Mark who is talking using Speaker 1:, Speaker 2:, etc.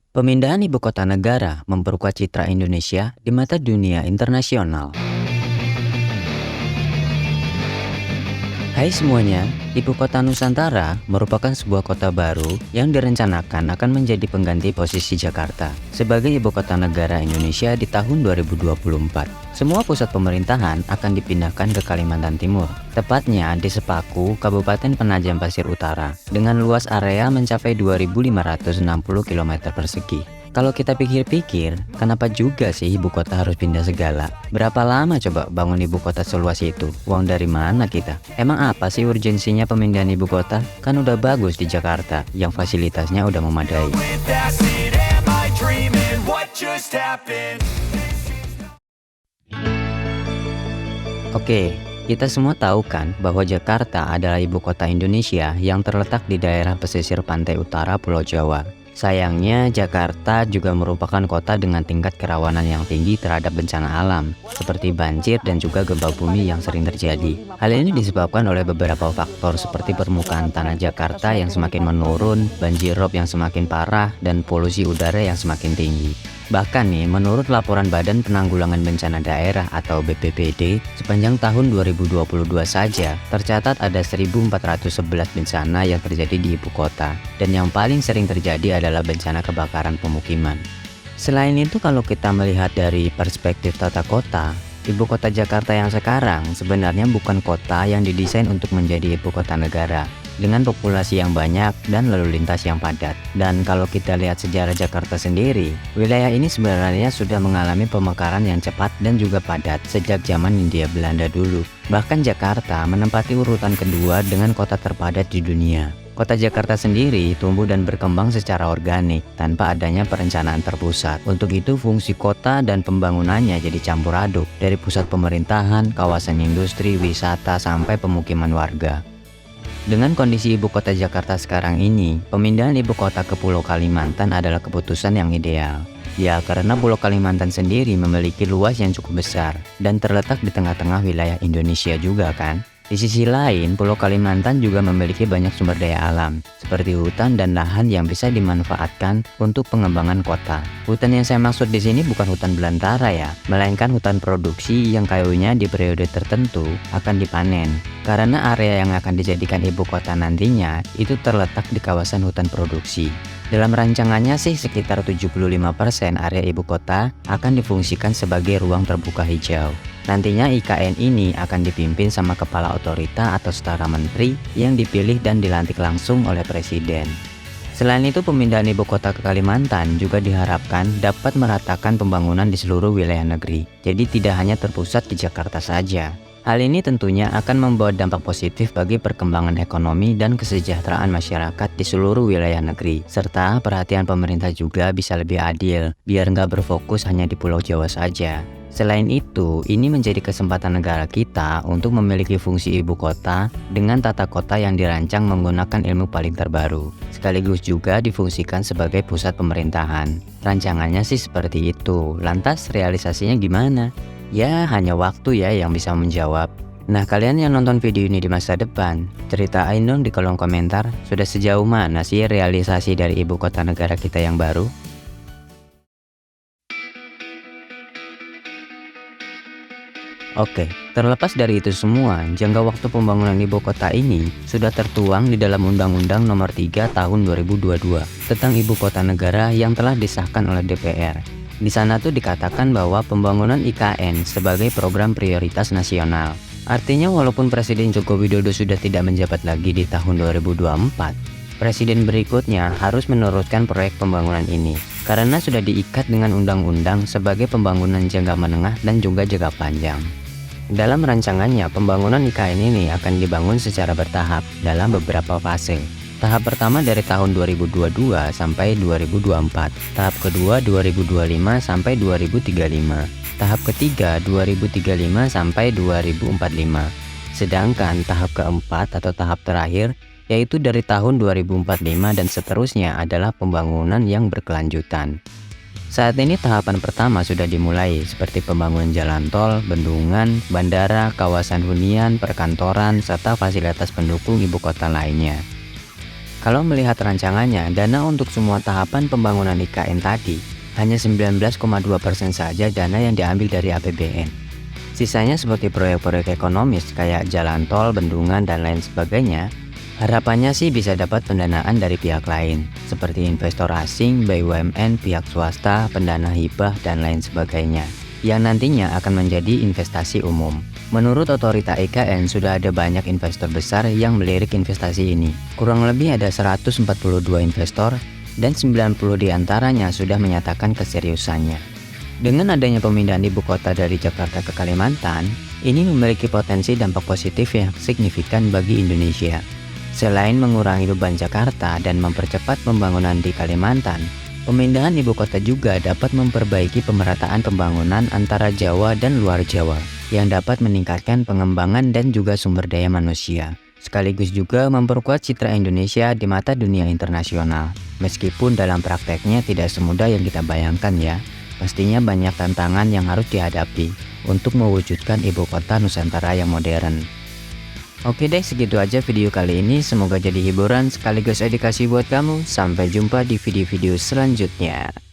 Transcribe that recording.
Speaker 1: Pemindahan ibu kota negara memperkuat citra Indonesia di mata dunia internasional. Hai semuanya, ibu kota Nusantara merupakan sebuah kota baru yang direncanakan akan menjadi pengganti posisi Jakarta sebagai ibu kota negara Indonesia di tahun 2024. Semua pusat pemerintahan akan dipindahkan ke Kalimantan Timur, tepatnya di Sepaku, Kabupaten Penajam Pasir Utara, dengan luas area mencapai 2.560 km persegi. Kalau kita pikir-pikir, kenapa juga sih ibu kota harus pindah segala? Berapa lama coba bangun ibu kota seluas itu? Uang dari mana kita? Emang apa sih urgensinya pemindahan ibu kota? Kan udah bagus di Jakarta, yang fasilitasnya udah memadai. Oke, kita semua tahu kan bahwa Jakarta adalah ibu kota Indonesia yang terletak di daerah pesisir pantai utara Pulau Jawa. Sayangnya, Jakarta juga merupakan kota dengan tingkat kerawanan yang tinggi terhadap bencana alam, seperti banjir dan juga gempa bumi yang sering terjadi. Hal ini disebabkan oleh beberapa faktor seperti permukaan tanah Jakarta yang semakin menurun, banjir rob yang semakin parah, dan polusi udara yang semakin tinggi. Bahkan nih, menurut laporan Badan Penanggulangan Bencana Daerah atau BPBD, sepanjang tahun 2022 saja, tercatat ada 1.411 bencana yang terjadi di ibu kota, dan yang paling sering terjadi adalah bencana kebakaran pemukiman. Selain itu, kalau kita melihat dari perspektif tata kota, ibu kota Jakarta yang sekarang sebenarnya bukan kota yang didesain untuk menjadi ibu kota negara, dengan populasi yang banyak dan lalu lintas yang padat. Dan kalau kita lihat sejarah Jakarta sendiri, wilayah ini sebenarnya sudah mengalami pemekaran yang cepat dan juga padat sejak zaman Hindia Belanda dulu. Bahkan Jakarta menempati urutan kedua dengan kota terpadat di dunia. Kota Jakarta sendiri tumbuh dan berkembang secara organik tanpa adanya perencanaan terpusat. Untuk itu fungsi kota dan pembangunannya jadi campur aduk, dari pusat pemerintahan, kawasan industri, wisata, sampai pemukiman warga. Dengan kondisi ibu kota Jakarta sekarang ini, pemindahan ibu kota ke Pulau Kalimantan adalah keputusan yang ideal. Ya, karena Pulau Kalimantan sendiri memiliki luas yang cukup besar dan terletak di tengah-tengah wilayah Indonesia juga kan. Di sisi lain, Pulau Kalimantan juga memiliki banyak sumber daya alam, seperti hutan dan lahan yang bisa dimanfaatkan untuk pengembangan kota. Hutan yang saya maksud di sini bukan hutan belantara ya, melainkan hutan produksi yang kayunya di periode tertentu akan dipanen. Karena area yang akan dijadikan ibu kota nantinya itu terletak di kawasan hutan produksi. Dalam rancangannya sih sekitar 75% area ibu kota akan difungsikan sebagai ruang terbuka hijau. Nantinya IKN ini akan dipimpin sama kepala otorita atau setara menteri yang dipilih dan dilantik langsung oleh presiden. Selain itu, pemindahan ibu kota ke Kalimantan juga diharapkan dapat meratakan pembangunan di seluruh wilayah negeri. Jadi tidak hanya terpusat di Jakarta saja. Hal ini tentunya akan membawa dampak positif bagi perkembangan ekonomi dan kesejahteraan masyarakat di seluruh wilayah negeri. Serta perhatian pemerintah juga bisa lebih adil, biar nggak berfokus hanya di Pulau Jawa saja. Selain itu, ini menjadi kesempatan negara kita untuk memiliki fungsi ibu kota dengan tata kota yang dirancang menggunakan ilmu paling terbaru, sekaligus juga difungsikan sebagai pusat pemerintahan. Rancangannya sih seperti itu, lantas realisasinya gimana? Ya, hanya waktu ya yang bisa menjawab. Nah, kalian yang nonton video ini di masa depan, ceritain dong di kolom komentar, sudah sejauh mana sih realisasi dari ibu kota negara kita yang baru? Oke, terlepas dari itu semua, jangka waktu pembangunan ibu kota ini sudah tertuang di dalam Undang-Undang Nomor 3 Tahun 2022 tentang Ibu Kota Negara yang telah disahkan oleh DPR. Di sana tuh dikatakan bahwa pembangunan IKN sebagai program prioritas nasional. Artinya walaupun Presiden Joko Widodo sudah tidak menjabat lagi di tahun 2024, Presiden berikutnya harus meneruskan proyek pembangunan ini karena sudah diikat dengan undang-undang sebagai pembangunan jangka menengah dan juga jangka panjang. Dalam rancangannya, pembangunan IKN ini akan dibangun secara bertahap dalam beberapa fase. Tahap pertama dari tahun 2022 sampai 2024, tahap kedua 2025 sampai 2035, tahap ketiga 2035 sampai 2045. Sedangkan tahap keempat atau tahap terakhir yaitu dari tahun 2045 dan seterusnya adalah pembangunan yang berkelanjutan. Saat ini tahapan pertama sudah dimulai seperti pembangunan jalan tol, bendungan, bandara, kawasan hunian, perkantoran, serta fasilitas pendukung ibu kota lainnya. Kalau melihat rancangannya, dana untuk semua tahapan pembangunan IKN tadi hanya 19,2% saja dana yang diambil dari APBN. Sisanya seperti proyek-proyek ekonomis kayak jalan tol, bendungan, dan lain sebagainya. Harapannya sih bisa dapat pendanaan dari pihak lain, seperti investor asing, BUMN, pihak swasta, pendana hibah, dan lain sebagainya, yang nantinya akan menjadi investasi umum. Menurut otorita IKN, sudah ada banyak investor besar yang melirik investasi ini. Kurang lebih ada 142 investor, dan 90 diantaranya sudah menyatakan keseriusannya. Dengan adanya pemindahan ibu kota dari Jakarta ke Kalimantan, ini memiliki potensi dampak positif yang signifikan bagi Indonesia. Selain mengurangi beban Jakarta dan mempercepat pembangunan di Kalimantan, pemindahan ibu kota juga dapat memperbaiki pemerataan pembangunan antara Jawa dan luar Jawa, yang dapat meningkatkan pengembangan dan juga sumber daya manusia, sekaligus juga memperkuat citra Indonesia di mata dunia internasional. Meskipun dalam prakteknya tidak semudah yang kita bayangkan ya, pastinya banyak tantangan yang harus dihadapi untuk mewujudkan ibu kota Nusantara yang modern. Oke deh, segitu aja video kali ini, semoga jadi hiburan sekaligus edukasi buat kamu. Sampai jumpa di video-video selanjutnya.